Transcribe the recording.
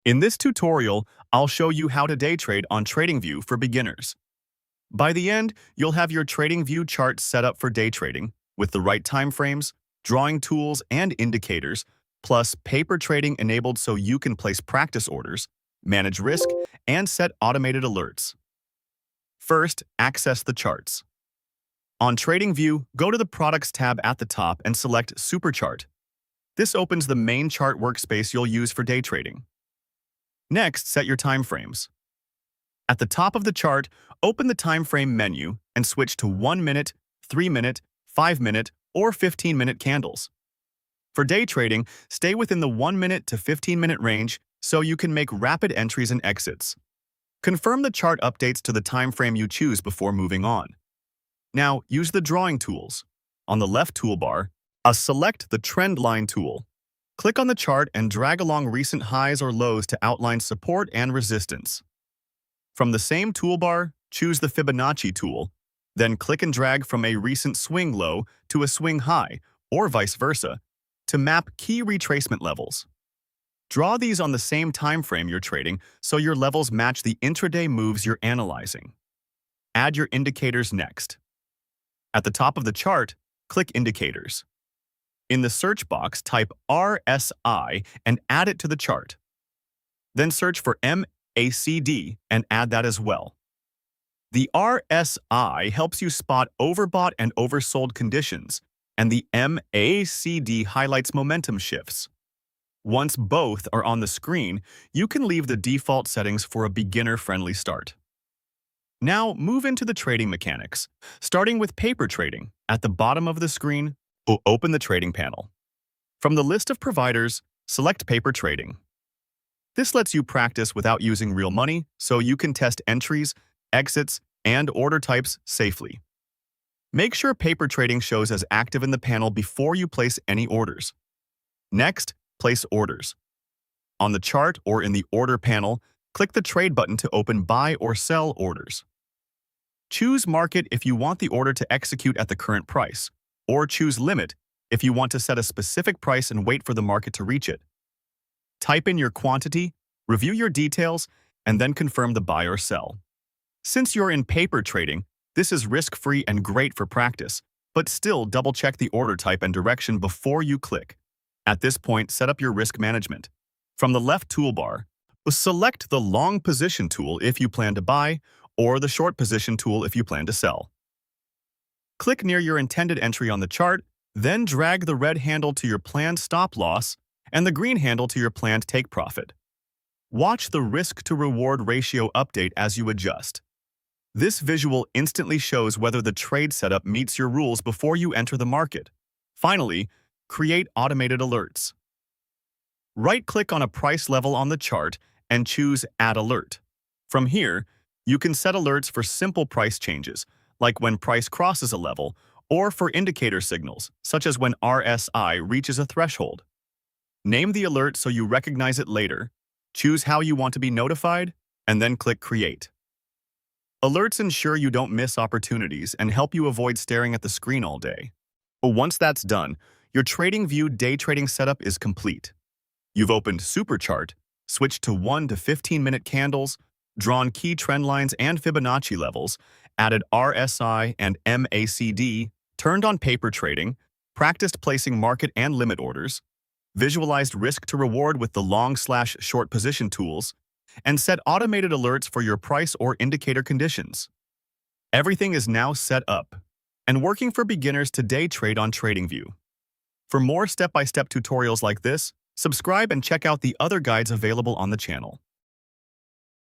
In this tutorial, I'll show you how to day trade on TradingView for beginners. By the end, you'll have your TradingView chart set up for day trading with the right time frames, drawing tools, and indicators, plus paper trading enabled so you can place practice orders, manage risk, and set automated alerts. First, access the charts. On TradingView, go to the Products tab at the top and select Super Chart. This opens the main chart workspace you'll use for day trading. Next, set your time frames. At the top of the chart, open the time frame menu and switch to 1 minute, 3 minute, 5 minute, or 15-minute candles. For day trading, stay within the 1 minute to 15-minute range so you can make rapid entries and exits. Confirm the chart updates to the time frame you choose before moving on. Now, use the drawing tools. On the left toolbar, select the Trend Line tool. Click on the chart and drag along recent highs or lows to outline support and resistance. From the same toolbar, choose the Fibonacci tool, then click and drag from a recent swing low to a swing high, or vice versa, to map key retracement levels. Draw these on the same time frame you're trading so your levels match the intraday moves you're analyzing. Add your indicators next. At the top of the chart, click Indicators. In the search box, type RSI and add it to the chart. Then search for MACD and add that as well. The RSI helps you spot overbought and oversold conditions, and the MACD highlights momentum shifts. Once both are on the screen, you can leave the default settings for a beginner-friendly start. Now, move into the trading mechanics, starting with paper trading. At the bottom of the screen, open the trading panel. From the list of providers, select paper trading. This lets you practice without using real money, so you can test entries, exits, and order types safely. Make sure paper trading shows as active in the panel before you place any orders. Next, place orders. On the chart or in the order panel, click the trade button to open buy or sell orders. Choose market if you want the order to execute at the current price, or choose limit if you want to set a specific price and wait for the market to reach it. Type in your quantity, review your details, and then confirm the buy or sell. Since you're in paper trading, this is risk-free and great for practice, but still double-check the order type and direction before you click. At this point, set up your risk management. From the left toolbar, select the long position tool if you plan to buy, or the short position tool if you plan to sell. Click near your intended entry on the chart, then drag the red handle to your planned stop loss and the green handle to your planned take profit. Watch the risk-to-reward ratio update as you adjust. This visual instantly shows whether the trade setup meets your rules before you enter the market. Finally, create automated alerts. Right-click on a price level on the chart and choose Add Alert. From here, you can set alerts for simple price changes, like when price crosses a level, or for indicator signals, such as when RSI reaches a threshold. Name the alert so you recognize it later, choose how you want to be notified, and then click Create. Alerts ensure you don't miss opportunities and help you avoid staring at the screen all day. Once that's done, your TradingView day trading setup is complete. You've opened Super Chart, switched to 1 to 15-minute candles, drawn key trend lines and Fibonacci levels, added RSI and MACD, turned on paper trading, practiced placing market and limit orders, visualized risk to reward with the long/short position tools, and set automated alerts for your price or indicator conditions. Everything is now set up and working for beginners to day trade on TradingView. For more step-by-step tutorials like this, subscribe and check out the other guides available on the channel.